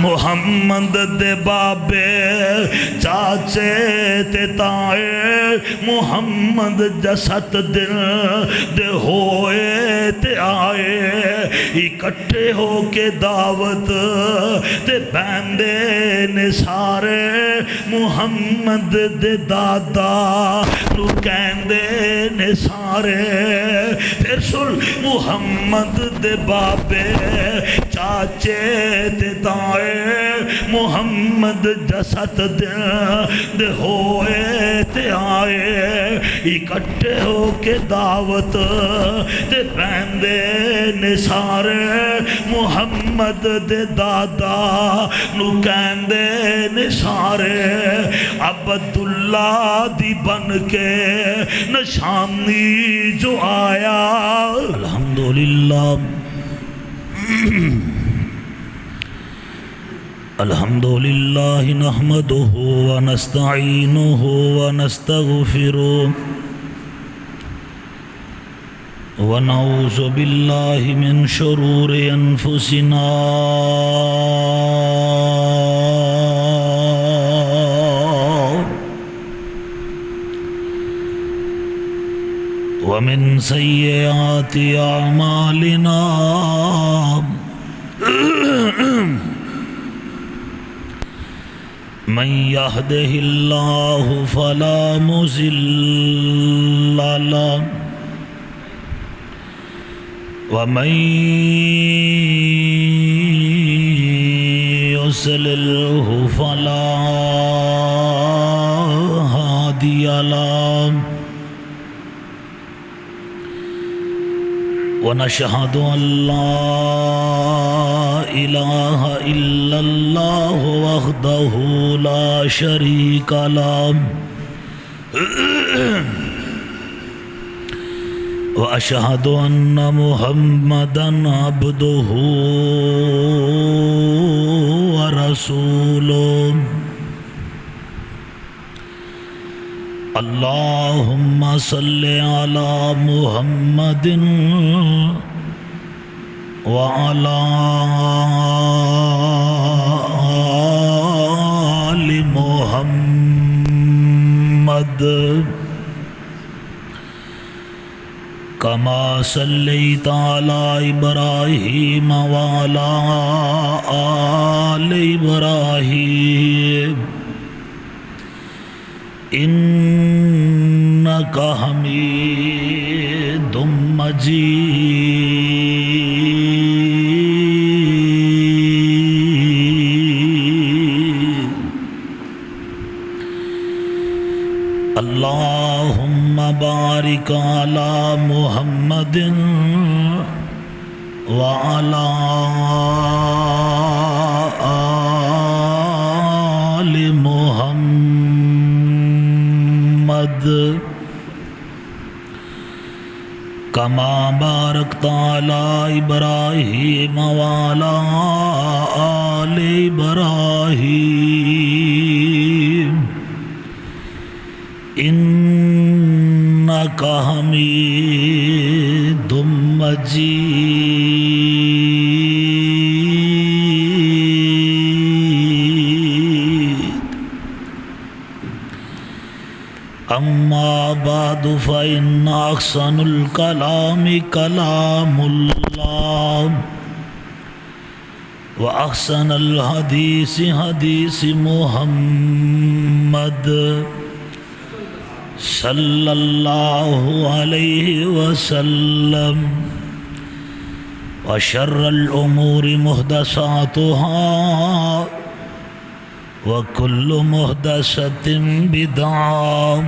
محمد دے بابے چاچے تے تائے محمد جسد دل دے ہوئے تے آئے اکٹھے ہو کے دعوت تے بہندے نے سارے محمد دے دادا نو کہندے نے سارے پھر سن محمد دے بابے چاچے تے تائے محمد جسد دے ہوئے تے آئے اکٹھے ہو کے دعوت تے بہندے نے سارے محمد دے دادا نو کہندے نے سارے عبداللہ دی بن کے نشانی جو آیا الحمدللہ الحمدللہ نحمدہ ونستعینہ ونستغفرہ ونعوذ باللہ من شرور انفسنا ومن سیئات اعمالنا من يهده الله فلا مضل له ومن يضلل فلا هادي له ونشهد أن لا إله إلا الله وحده لا شريك له وأشهد أن محمدًا عبده ورسوله اللهم صل على محمد وعلى آل محمد كما صليت على إبراهيم وعلى آل إبراهيم إنك حميد مجيد اللهم بارك على محمد وعلى آل محمد كما باركت على إبراهيم وعلى آل إبراهيم إنك حميد مجيد أما بعد فإن أحسن الكلام كلام الله وأحسن الحديث حديث محمد صلی اللہ علیہ وسلم وشر الامور محدثاتها وكل محدثة بدعة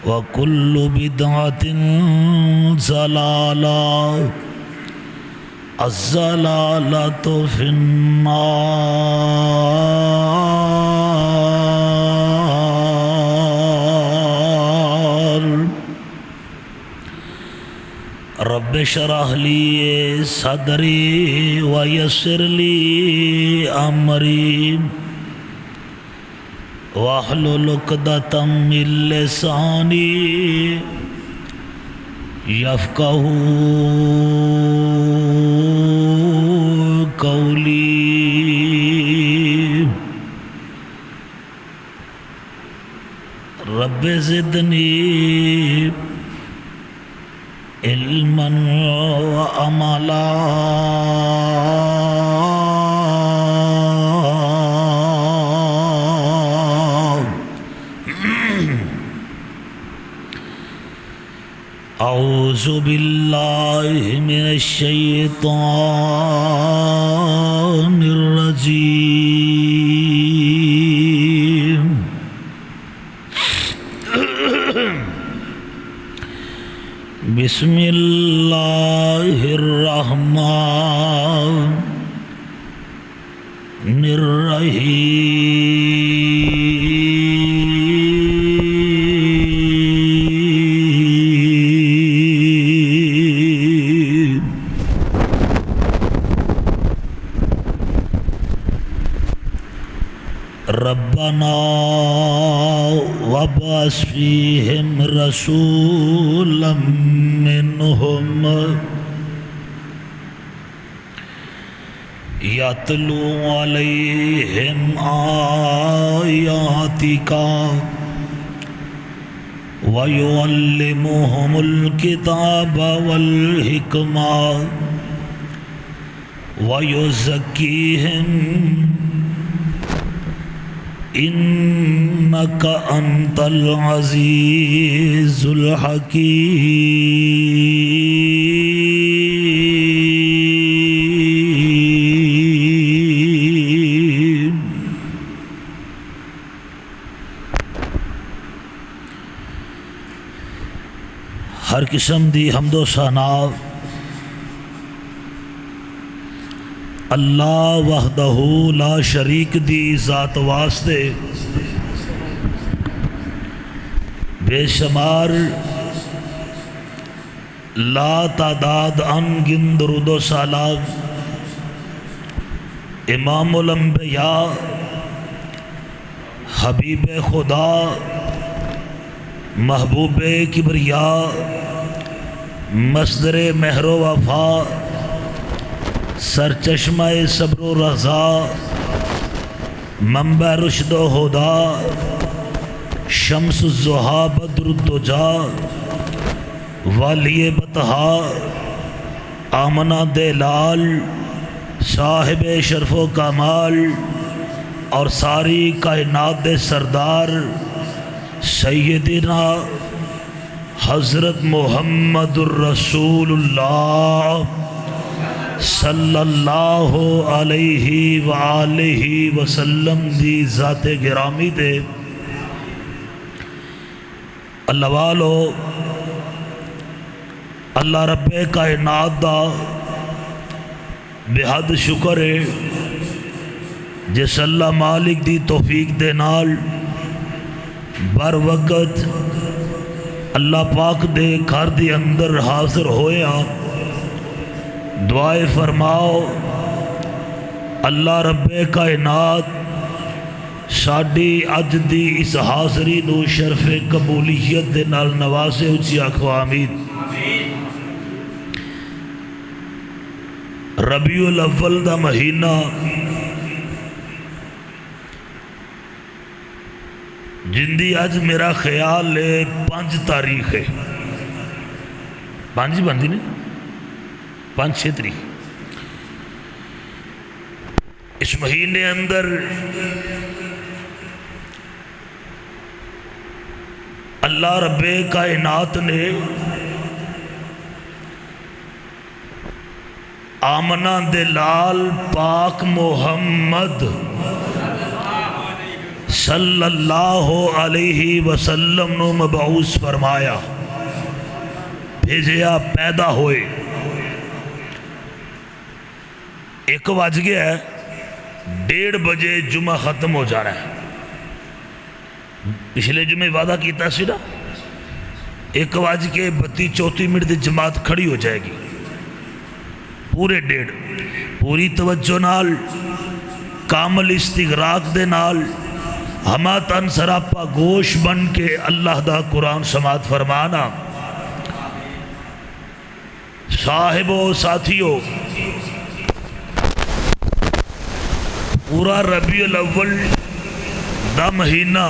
وكل بدعة ضلالة الضلالة في النار رب اشرح لي صدري ويسر لي أمري واحلل عقدة من لساني يفقهوا قولي رب زدنی علما وعملا اعوذ باللہ من الشیطان الرجیم بسم اللہ الرحمن الرحیم ربنا وابعث فیہم رسولا منہم یتلو علیہم آیاتک ویعلمہم الکتاب والحکمہ ویزکیہم انک انت العزیز الحکیم ہر قسم دی حمد و ثنا اللہ وحدہ لا شریک دی ذات واسطے بے شمار لا تعداد انگن درود و سلام امام الانبیاء حبیب خدا محبوب کبریا مصدر مہر و وفا سرچشمہ صبر و رضا منبع رشد و ہدا شمس الضحیٰ بدر الدجا والی بطحا آمنہ دلال صاحب شرف و کمال اور ساری کائنات دے سردار سیدنا حضرت محمد الرسول اللہ صلی اللہ علیہ وآلہ وسلم دی ذات گرامی دے اللہ والو اللہ رب کائنات دا بہت شکر ہے جس اللہ مالک دی توفیق دے نال بر وقت اللہ پاک دے گھر دی اندر حاضر ہویا دعائے فرماؤ اللہ رب کائنات ساڈی اج دی اس حاضری نو شرف قبولیت دے نال نوازے اچھی آکھو آمین ربیع الاول دا مہینہ جندی اج میرا خیال ہے 5 تاریخ ہے 5 بندی نہیں 5-6 تاریخ اس مہینے اندر اللہ رب کائنات نے آمنہ دلال پاک محمد صلی اللہ علیہ وسلم نو مبعوث فرمایا بھیجیا پیدا ہوئے 1 بج گیا ہے 1:30 بجے جمعہ ختم ہو جا رہا ہے پچھلے جمعے وعدہ کیتا سی نا 1:32 دی جماعت کھڑی ہو جائے گی پورے 1:30 پوری توجہ نال کامل استغراق دے نال ہما تن سراپا گوش بن کے اللہ دا قرآن سماعت فرمانا صاحبو ساتھیو پورا ربیع الاول دا مہینہ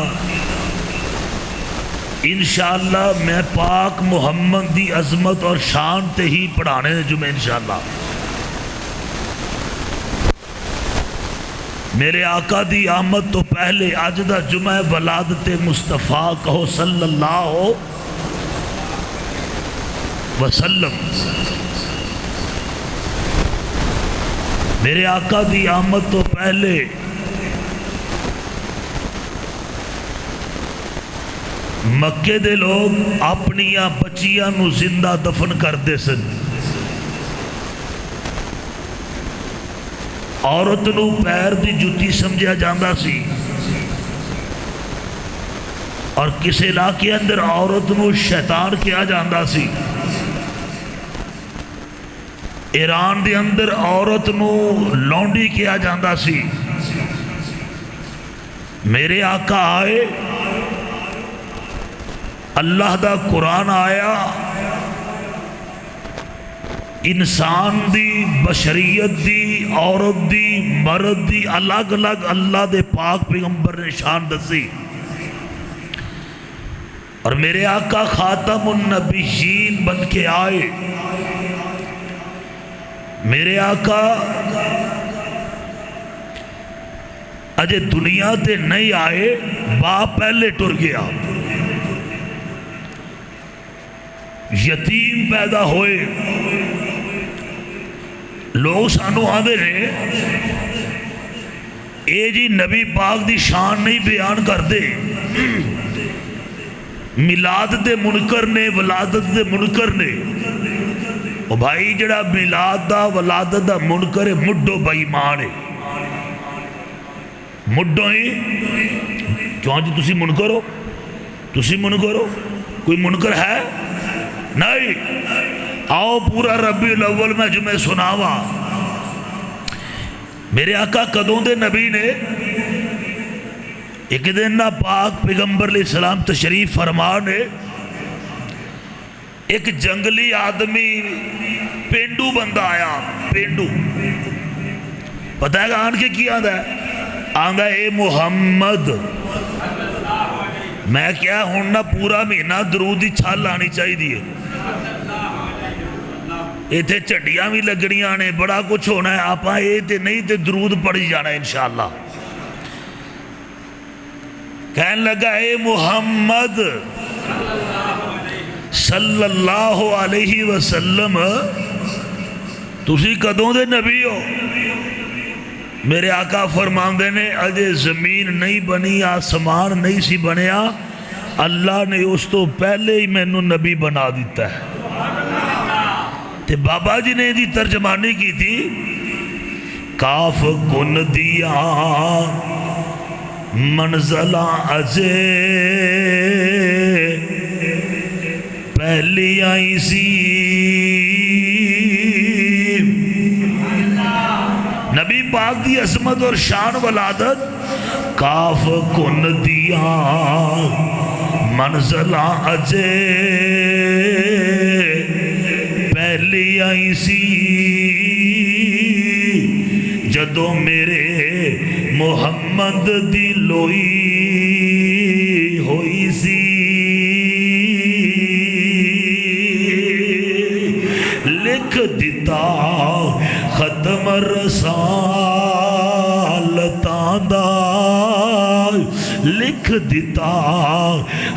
انشاءاللہ میں پاک محمد دی عظمت اور شان تے ہی پڑھانے جمعے انشاءاللہ۔ میرے آقا دی آمد تو پہلے اج دا جمعہ ولادت مصطفیٰ کہو صلی اللہ وسلم۔ میرے آقا دی آمد تو پہلے مکے دے لوگ اپنیاں بچیاں نو زندہ دفن کرتے سن۔ عورت نو پیر دی جتی سمجھا جاندہ سی، اور کسی علاقے اندر عورت نو شیطان کیا جاندہ سی۔ ایران دے اندر عورت نو لونڈی کیا جاندہ سی۔ میرے آقا آئے، اللہ دا قرآن آیا، انسان دی، بشریت دی، عورت دی، مرد دی الگ الگ اللہ دے پاک پیغمبر نے شان دسی۔ اور میرے آقا خاتم النبیین بن کے آئے۔ میرے آقا اجے دنیا تے نہیں آئے، باپ پہلے ٹر گیا، یتیم پیدا ہوئے۔ لوگ سانو آدھے رہے اے جی نبی پاک دی شان نہیں بیان کر دے، میلاد دے منکر نے، ولادت دے منکر نے۔ او بھائی جڑا میلاد دا ولادت دا منکر ہے مڈو بھائی مانے، مڈو ہی کیوں جی تسی منکر ہو؟ تسی منکر ہو؟ کوئی منکر ہے؟ نہیں۔ آؤ پورا ربیع الاول میں جمعہ سناوا۔ میرے آقا قدوں دے نبی نے ایک دن نہ پاک پیغمبر علیہ السلام تشریف فرمانے، ایک جنگلی آدمی پینڈو بندہ آیا، پینڈو پتہ ہے کہ آن کے کیا آندہ ہے؟ آندہ اے محمد، میں کیا ہوں نا پورا مہینہ درودی چھال آنی چاہی دیئے، اے تھے چڑیاں بھی لگڑی آنے، بڑا کچھ ہونا ہے، آپاں اے تھے نہیں تھے درود پڑھی جانا ہے انشاءاللہ۔ کہنے لگا اے محمد صلی اللہ علیہ وسلم، تسی قدوں دے نبی ہو؟ میرے آقا فرماندے نے اجے زمین نہیں بنی، آسمان نہیں سی بنیا، اللہ نے اس تو پہلے ہی میں نو نبی بنا دیتا ہے۔ تے بابا جی نے دی ترجمانی کی تھی، کاف کن دیا منزلہ اجے پہلی آئی سی، نبی پاک دی عظمت اور شان ولادت کاف کن دیا منزلہ اجے پہلی آئی سی، جدو میرے محمد دی لوئی ہوئی سی، لکھ دیتا ختم رسالتاں دا، لکھ دیتا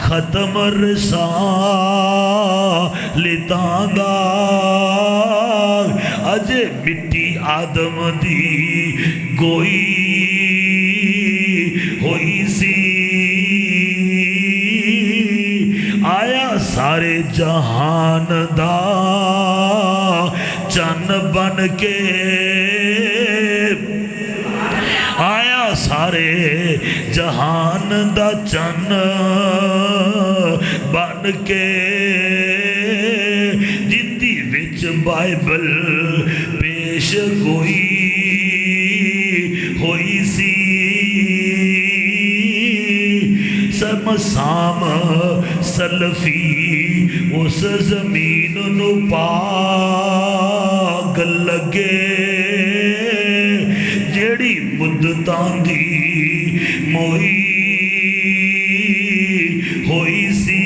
ختم رسالتاں دا، اجے مٹی آدم دی گوئی ہوئی سی، آیا سارے جہان دا چن بن کے، آیا سارے جہان دا چن بن کے، جندی وچ بائبل پیش گوئی ہوئی سی، سمسام سلفی اس زمین نو پاگ لگے، جیڑی مدتاں دی موئی ہوئی سی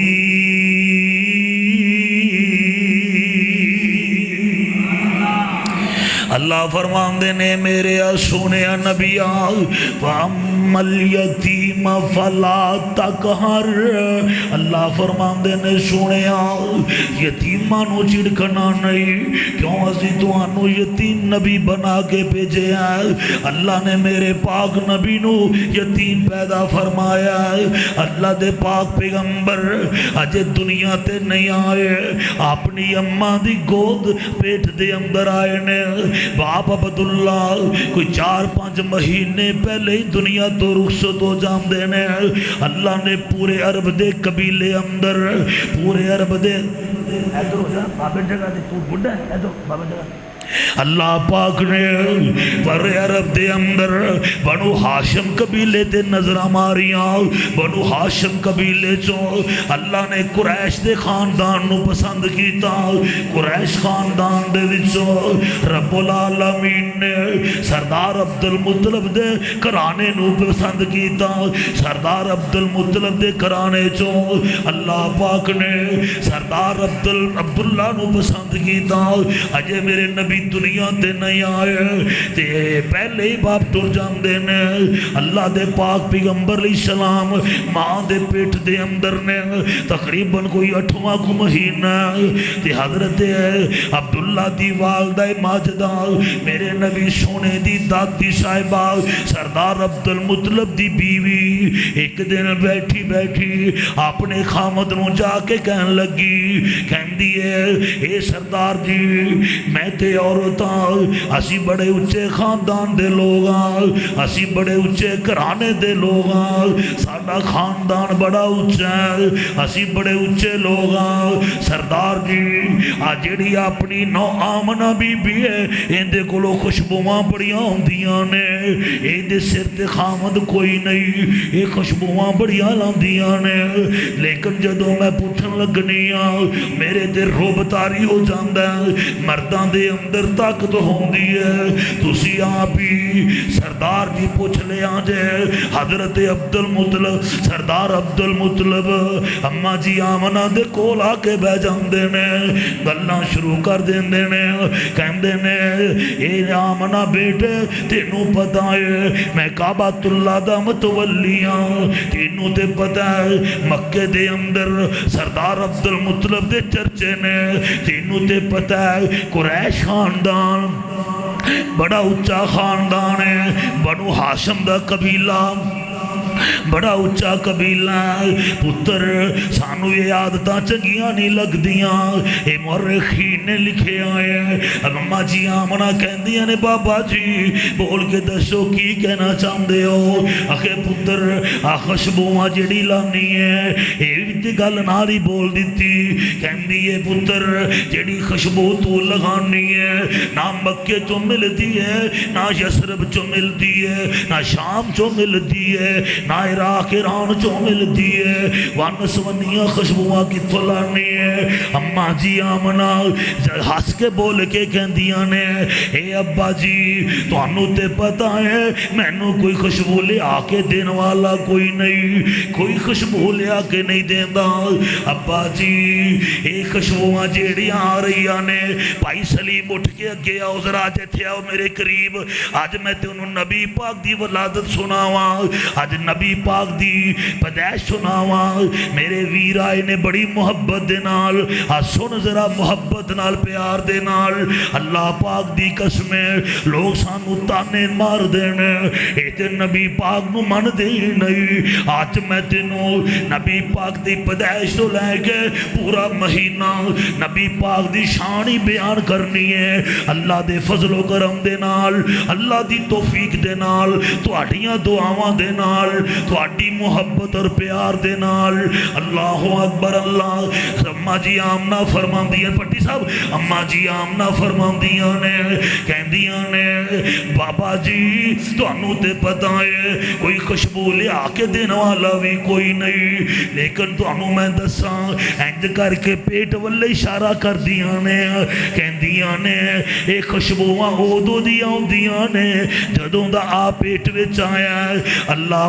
اللہ فرماندے نے میرے سونے نبی وَأَمَّا الْيَتِيمَ فَلَا تَقْهَرْ اللہ فرماندے نے سونے یتیماں نو چڑکنا نہیں کیوں اسی تانوں یتیم نبی بنا کے بھیجے ہیں اللہ نے میرے پاک نبی نو یتیم پیدا فرمایا ہے اللہ دے پاک پیغمبر اجے دنیا تے نہیں آئے اپنی اماں دی گود پیٹ دے اندر آئے نے باپ عبداللہ کوئی 4-5 مہینے پہلے ہی دنیا تو رخصت ہو جاندے نے اللہ نے پورے عرب دے قبیلے اندر پورے عرب دے ادھر ہو جا بابے جگہ دے تو بڑھا ہے ادھر بابے جگہ اللہ پاک نے پر عرب دے اندر بنو ہاشم قبیلے دے نظر ماریاں بنو ہاشم قبیلے چوں اللہ نے قریش دے خاندان نو پسند کیتا قریش خاندان دے وچوں رب العالمین نے سردار عبد المطلب دے کرانے نو پسند کیتا سردار عبد المطلب دے کرانے چوں اللہ پاک نے سردار عبداللہ نو پسند کیتا اجے میرے نبی دنیا تے نہیں آئے تے پہلے ہی باپ ٹر جاندے نے اللہ دے پاک پیغمبر علیہ السلام ماں دے پیٹ دے اندر نے تقریباً کوئی 8واں کو مہینہ تے حضرت عبداللہ دی والدہ ماجدہ میرے نبی سونے دی دادی صاحبہ سردار عبد المطلب دی بیوی ایک دن بیٹھی بیٹھی اپنے خامد نو جا کے کہن لگی کہن دیئے اے سردار جی میں تے عورتاں اسی بڑے اچھے خاندان دے لوگاں اسی بڑے اچھے گھرانے دے لوگاں ساڈا خاندان بڑا اچھا ہے اسی بڑے اچھے لوگاں سردار جی جیڑی اپنی نو آمنہ بی بی ہے اندے کولو خوشبواں بڑیاں ہوندیاں نے اندے سر تے خامد کوئی نہیں اے خوشبواں بڑیاں لاندیاں نے لیکن جدوں میں پوچھن لگنیاں میرے تے روب تاری ہو جاندا ہے مرداں دے اندر طاقت ہوندی ہے تسی آپ ہی سردار جی پوچھ لے آجے حضرت عبد المطلب سردار عبد المطلب اماں جی آمنہ دے کول آ کے بہ جاندے نے گلاں شروع کر دیندے نے کہندے نے اے آمنہ بیٹے تینوں پتہ ہے میں کعبۃ اللہ دا متولی ہاں تینوں تے پتہ ہے مکے دے اندر سردار عبد المطلب دے چرچے نے تینوں تے پتہ ہے قریش خاندان بڑا اچھا خاندان ہے بنو ہاشم دا قبیلہ بڑا اچھا قبیلہ پتر سانو یہ عادتاں چنگیاں نہیں لگ دیاں اے مورخین نے لکھے آئے ہیں اماں جی آمنہ کہندیاں نے بابا جی بول کے دسو کی کہنا چاہندے ہو اخے پتر خوشبواں جڑی لانی ہے اے بھی گل ناری بول دیتی کہندی ہے پتر جڑی خوشبو تو لگانی ہے نہ مکے چوں ملتی ہے نہ یثرب چوں ملتی ہے نہ شام چوں ملتی ہے نہ عراق ایران چوں ملتی ہے وانسونیاں خوشبواں کی تلانی ہے اماں جی آمنہ ہس کے بول کے کہندیاں نے اے ابا جی تو انہوں تے پتہ ہے میں نو کوئی خوشبو لے آکے دین والا کوئی نہیں کوئی خوشبو لے آکے نہیں دیندہ ابا جی اے خوشبواں جیڑیاں آ رہی آنے بھائی سلیم اٹھ کے اگے آؤ ذرا جے تھے آؤ میرے قریب آج میں تے انہوں نبی پاک دی ولادت سناواں آج نبی پاک دی پیدائش سناواں میرے ویر آئے نے بڑی محبت دے نال سن ذرا محبت نال پیار دے نال اللہ پاک دی قسمیں لوگ سانو تانے مار دینے اے تے نبی پاک نو من دے نہیں آج میں تینوں نبی پاک دی پیدائش تو لے کے پورا مہینہ نبی پاک دی شانی بیان کرنی ہے اللہ دے فضل و کرم دے نال اللہ دی توفیق دے نال تواڈیاں دعاواں دے نال تواڈی محبت اور پیار دے نال اللہ اکبر اللہ اماں جی آمنہ فرماندیاں پٹی صاحب اماں جی آمنہ فرماندیاں نے کہندیاں نے بابا جی تانوں تے پتہ ہے کوئی خوشبو لے آ کے دین والا بھی کوئی نہیں لیکن تانوں میں دساں انج کر کے پیٹ والے اشارہ کر دیاں نے کہندیاں نے اے خوشبواں اودوں دی آندیاں نے جدوں دا آ پیٹ وچ آیا اللہ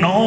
9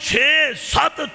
6-7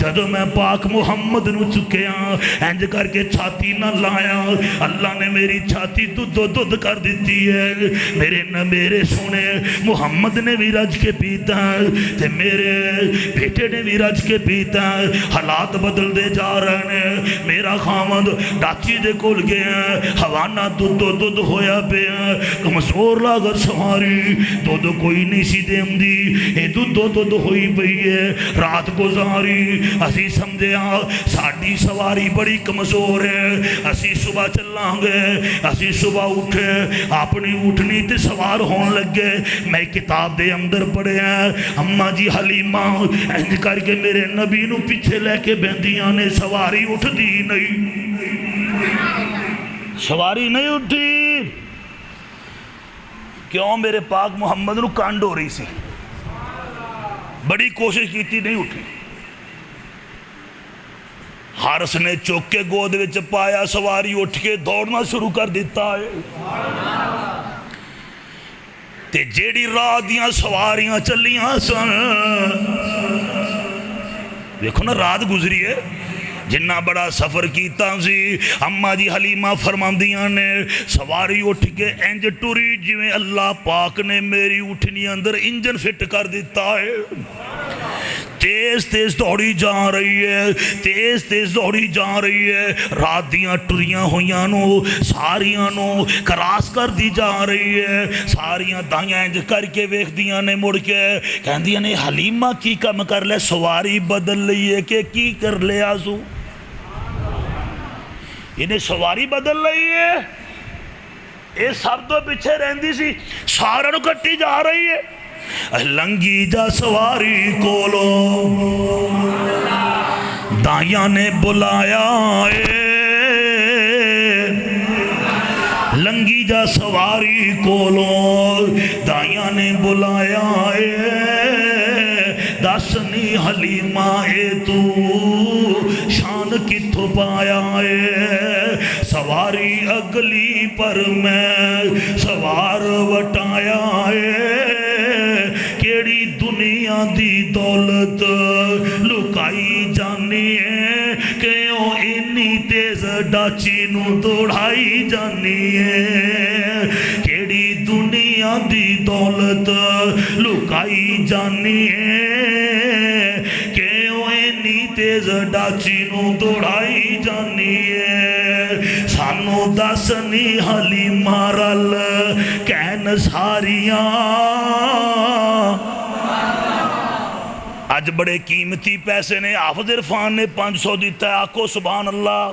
جدو میں پاک محمد نو چکیا انج کر کے چھاتی نہ لایا اللہ نے میری چھاتی دودھ کر دیتی ہے میرے سونے محمد نے بھی رج کے پیتا تے میرے بیٹے نے بھی رج کے پیتا حالات بدل دے جا رہے ہیں میرا خامد ڈاچی دے کول گیا حوانہ دودھ ہویا پہ کمزور لاغر سواری دودھ کوئی نہیں سی دیم دی اے دودھ ہوئی پئی ہے رات گزاری اسی سمجھیا ساڑی سواری بڑی کمزور ہے اسی صبح چلاں گے اسی صبح اٹھے اپنی اٹھنی تے سوار ہون لگے میں کتاب دے اندر پڑھے ہیں اماں جی حلیمہ انج کر کے میرے نبی نو پیچھے لے کے بہندیاں نے سواری اٹھ دی نہیں سواری نہیں اٹھی کیوں میرے پاک محمد نو کانڈ ہو رہی سی بڑی کوشش کی تھی نہیں اٹھی حارس نے چوک کے گود وچ پایا سواری اٹھ کے دوڑنا شروع کر دیتا ہے تے جیڑی راہ دیاں سواریاں چلیاں سن دیکھو نا رات گزری ہے جنہ بڑا سفر کیتا سی اماں جی حلیمہ فرماندیاں نے سواری اٹھ کے انج ٹری جویں اللہ پاک نے میری اٹھنی اندر انجن فٹ کر دیتا ہے تیز دوڑی جا رہی ہے تیز دوڑی جا رہی ہے رات دیاں ٹریاں ہویاں نو ساریاں نو کراس کر دی جا رہی ہے ساریاں دائیاں انج کر کے ویکھ دیاں نے مڑ کے کہندیاں نے حلیمہ کی کم کر لے سواری بدل لئیے کہ کی کر لے آسو انہیں سواری بدل رہی ہے اے سب تو پیچھے رہندی سی سارا نو کٹی جا رہی ہے لنگی جا سواری کولو دائیاں نے بلایا لنگی جا سواری کولو دائیاں نے بلایا دسنی حلیمہ اے تو شان کتھو پایا سواری اگلی پر میں سوار وٹایا کیڑی دنیا دی دولت لکائی جانی ہے کیوں انی تیز ڈاچی نو دوڑائی جانی ہے کیڑی دنیا دی دولت لکائی جانی ہے کیوں انی تیز ڈاچی نو دوڑائی جانی ہے سانو دسنی حلیمہ رل کہن ساریاں آج بڑے قیمتی پیسے نے حافظ عرفان نے 500 دیتا ہے آکو سبحان اللہ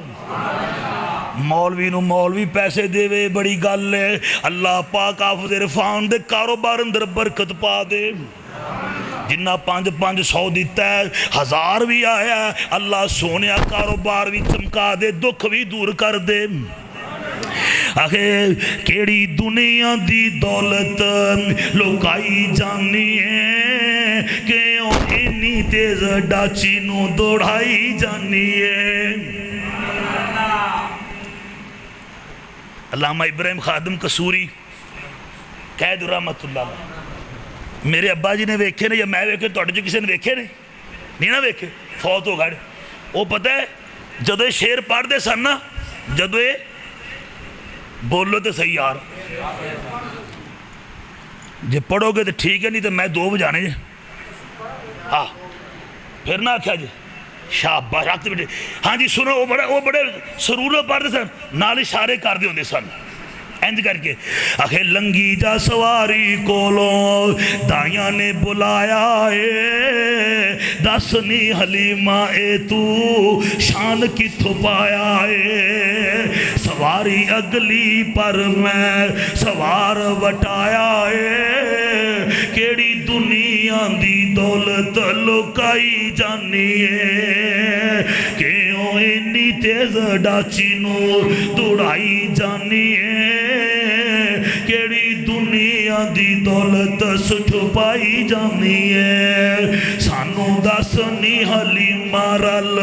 مولوی نو مولوی پیسے دے وے بڑی گل ہے اللہ پاک حافظ عرفان دے کاروبار اندر برکت پا دے جنہ 500 دیتا ہے 1000 بھی آیا ہے اللہ سونیا کاروبار بھی چمکا دے دکھ بھی دور کر دے آخر کیڑی دنیا دی دولت لکائی جانی ہے کیوں انی تیز ڈاچی نو دوڑائی جانی ہے علامہ ابراہیم خادم قصوری قید رحمت اللہ میرے ابا جی نے ویکھے نے یا میں ویکھے توڑے جو کسی نے ویکھے نے نہیں نہ ویکھے فوت ہو گئے وہ پتہ ہے جدو شیر پڑھ دے سن نا جدو بولو تو صحیح یار جب پڑھو گے تو ٹھیک ہے نہیں تو میں 2 بجانے جے ہاں پھر نہ کیا جی شاباش رکھتے بیٹے ہاں جی سنو وہ بڑے سرور پڑھتے سن نال اشارے کر دے ہوندے سن انج کر کے آخر لنگی جا سواری کولو دائیاں نے بلایا دسنی حلیمہ اے تو شان کتھو پایا سواری اگلی پر میں سوار وٹایا کیڑی دنیا دی دولت لکائی جانی ہے کیوں انی تیز ڈاچی نو دوڑائی جانی ہے کیڑی دنیا دی دولت چھپائی جانی ہے سانو دسنی حلیمہ رل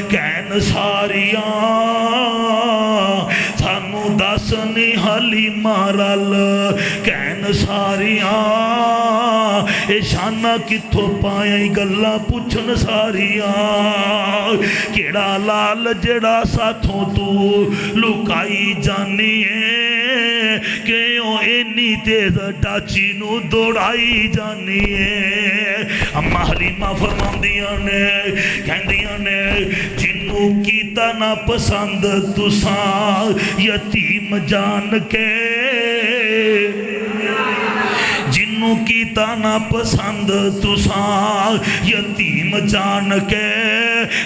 کہن ساریاں سانو دسنی حلیمہ رل کہن ساریاں اے شان سونا کتھوں پایا گلاں پوچھن ساریاں کیڑا لال جڑا ساتھوں تو لکائی جانی ہے کیوں اینی تیز ٹاچی نو دوڑائی جانی ہے اماں حلیمہ فرماندیاں نے کہندیاں نے جنوں کیتا نہ پسند تساں یتیم جان کے جنوں کیتا نہ پسند تساں یتیم جان کے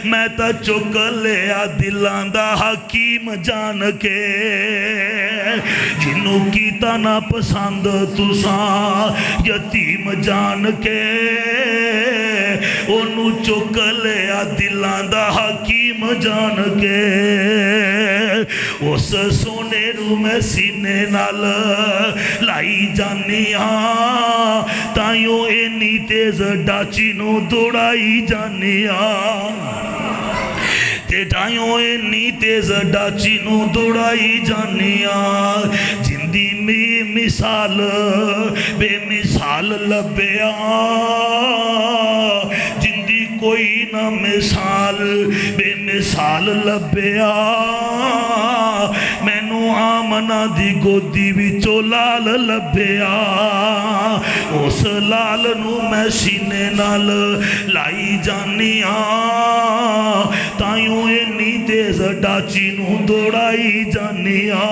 میں تا چک لیا دلاں دا حکیم جان کے جنوں کیتا نہ پسند تساں یتیم جان کے انہوں چک لیا دلاں دا حکیم جان کے اس سونے رو میں سینے نال لائی جانیاں تائیوں اینی تیز ڈاچی نو دوڑائی جانیاں تائیوں اینی تیز ڈاچی نو دوڑائی جانیاں جندی میں مثال بے مثال لبیاں جندی کوئی نہ مثال بے مثال لبیا مینوں آمنہ دی گودی وچوں لال لبیا اس لال نو میں سینے نال لائی جانیاں تائیوں اینی تیز ڈاچی نو دوڑائی جانیاں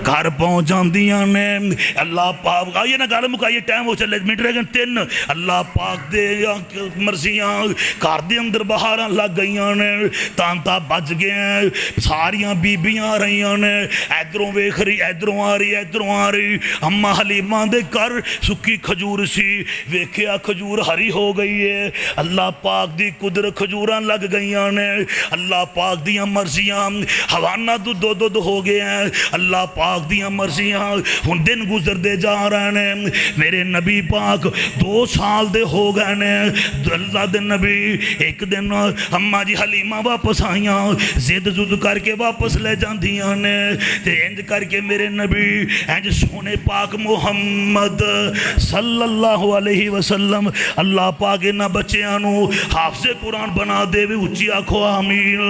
گھر پہنچ جاندیاں نے اللہ پاک آئیے نا گھر مکائیے ٹائم ہو چلے منٹ رہ گئے 3 اللہ پاک دے مرضیاں گھر دے اندر بہاراں لگ گئیاں نے تانتا بج گئے ہیں ساریاں بیبیاں آ رہیاں نے ادھروں ویکھ رہی ادھروں آ رہی اماں حلیمہ دے کر سکی کھجور سی ویکھیا کھجور ہری ہو گئی ہے اللہ پاک دی قدرت کھجوراں لگ گئیاں نے اللہ پاک دیاں مرضیاں حوانہ دو ہو گئے ہیں اللہ پاک دیاں مرضیاں ہن دن گزر دے جا رہے ہیں میرے نبی پاک 2 سال دے ہو گئے نے اللہ دے نبی ایک دن اماں جی حلیمہ واپس آئیاں زد کر کے واپس لے جاندیاں نے تے انج کر کے میرے نبی انج سونے پاک محمد صلی اللہ علیہ وسلم اللہ پاک انہاں بچیاں نو حافظ قرآن بنا دے وی اچھی آکھو آمین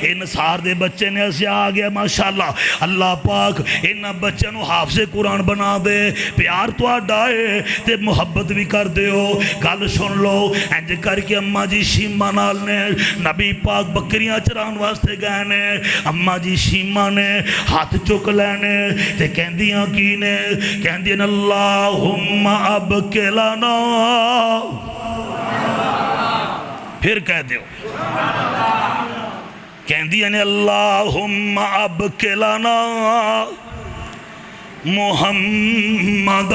ان سار دے بچے نے اسے آ گیا ماشاءاللہ اللہ پاک انہاں بچوں نو حافظ قرآن بنا دے پیار تو آڈائے تے محبت بھی کر دے ہو گل سن لو انج کر کے اماں جی شیمہ نال نے نبی پاک بکریاں چران واسطے گئے نے اماں جی شیمہ نے ہاتھ چک لینے تے کہندیاں کی نے کہندیاں اللہم اب کلانا پھر کہہ دیو کہندیاں نے اللہم اب کلانا محمد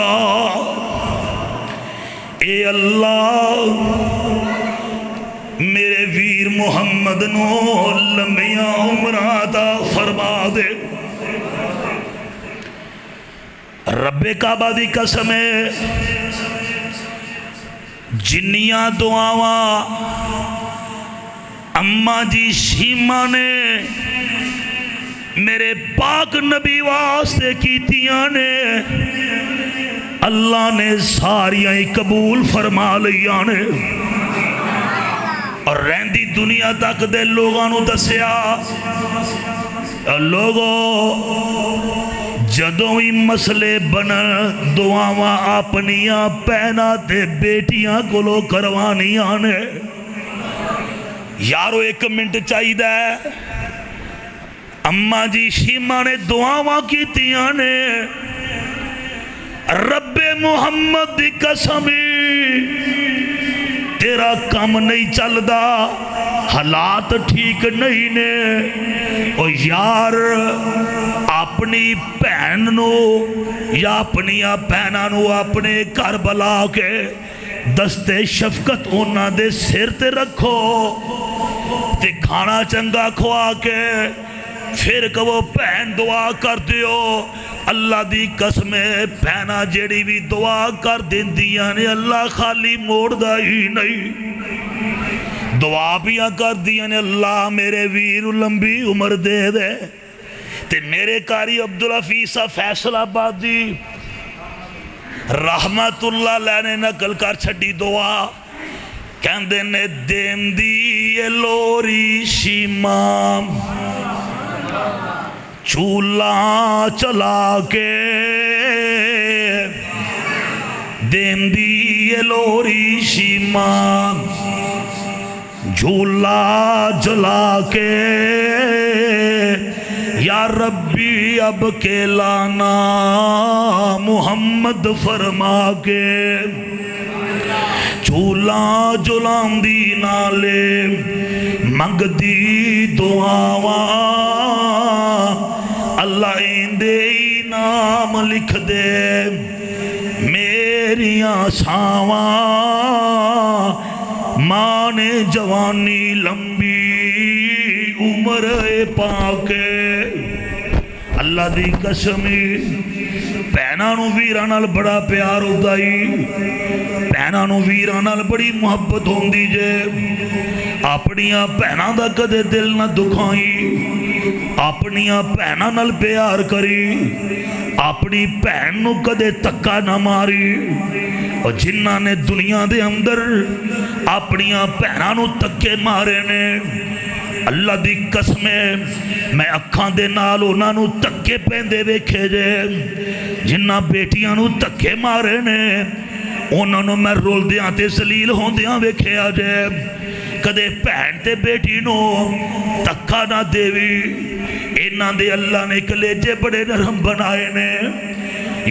اے اللہ میرے ویر محمد نو لمبیاں عمرہ عطا فرما دے رب کعبہ دی قسم ہے جنیاں دعاواں اماں جی شیمہ نے میرے پاک نبی واسطے کیتیاں نے اللہ نے ساریاں قبول فرما لیاں نے اور رہندی دنیا تک دے لوگاں نو دسیا لوگوں جدوں ہی مسئلے بنن دعاواں اپنیاں پینا تے بیٹیاں کولو کروانیاں نے یارو 1 منٹ چاہیے ہے اماں جی شیمہ نے دعاواں کیتیاں نے رب محمد دی قسمی تیرا کم نہیں چلدا حالات ٹھیک نہیں نے او یار اپنی بہن نو یا اپنیاں بہناں نو اپنے گھر بلا کے دستے شفقت انہاں دے سر تے رکھو تے کھانا چنگا کھوا کے پھر کہو بہن دعا کر دیو اللہ دی قسم بہنا جیڑی بھی دعا کر دیندیاں نے اللہ خالی موڑ دا ہی نہیں دعا بھی کر دیا نے اللہ میرے ویر لمبی عمر دے دے تے میرے کاری عبدالحفیظ فیصل آبادی رحمت اللہ علیہ نے نقل کر چھڈی دعا کہندے نے دیندی اے لوری شیمام چولہا چلا کے دیندی اے لوری شیمام جھولا جلا کے یا ربی اب کے لانا محمد فرما کے جھولا جلان دی نالے منگ دی دعاواں اللہ ایندے نام لکھ دے میریاں ساواں ماں نے جوانی لمبی عمر پاکے اللہ دی قسمی بہناں نو ویراں نال بڑا پیار ہوندا ہی بہناں نو ویراں نال بڑی محبت ہوندی جے اپنیاں بہناں دا کدے دل نہ دکھائی اپنیاں بہناں نال پیار کری اپنی بہن نو کدے تکا نہ ماری اور جنہاں نے دنیا دے اندر اپنیاں بہناں نو تکے مارے نے اللہ دی قسمیں میں اکھاں دے نال انہاں نو تکے پیندے ویکھے جے جنہاں بیٹیاں نو تکے مارے نے انہاں نو میں رول دیاں تے ذلیل ہوندیاں ویکھے جے کدے بہن تے بیٹی نو تکا نہ دیوی انہاں دے اللہ نے کلیجے بڑے نرم بنائے نے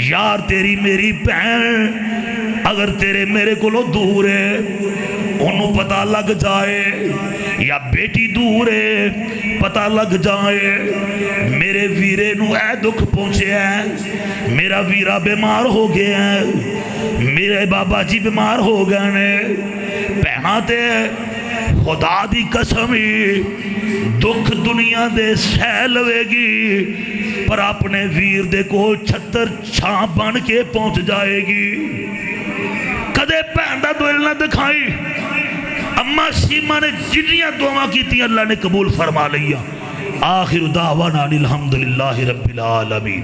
یار تیری میری بہن اگر تیرے میرے کو دور ہے انہوں پتہ لگ جائے یا بیٹی دور ہے پتہ لگ جائے میرے ویرے نو اے دکھ پہنچے ہیں میرا ویرا بیمار ہو گیا ہے میرے بابا جی بیمار ہو گئے نے پہناتے خدا دی قسمی دکھ دنیا دے سہ لوے گی پر اپنے ویر دے کو چھتر چھاں بن کے پہنچ جائے گی کدے پہندہ دل نہ دکھائی اما سیمہ نے جنیاں دعا کی تھی اللہ نے قبول فرما لیا آخر دعوانا الحمدللہ رب العالمین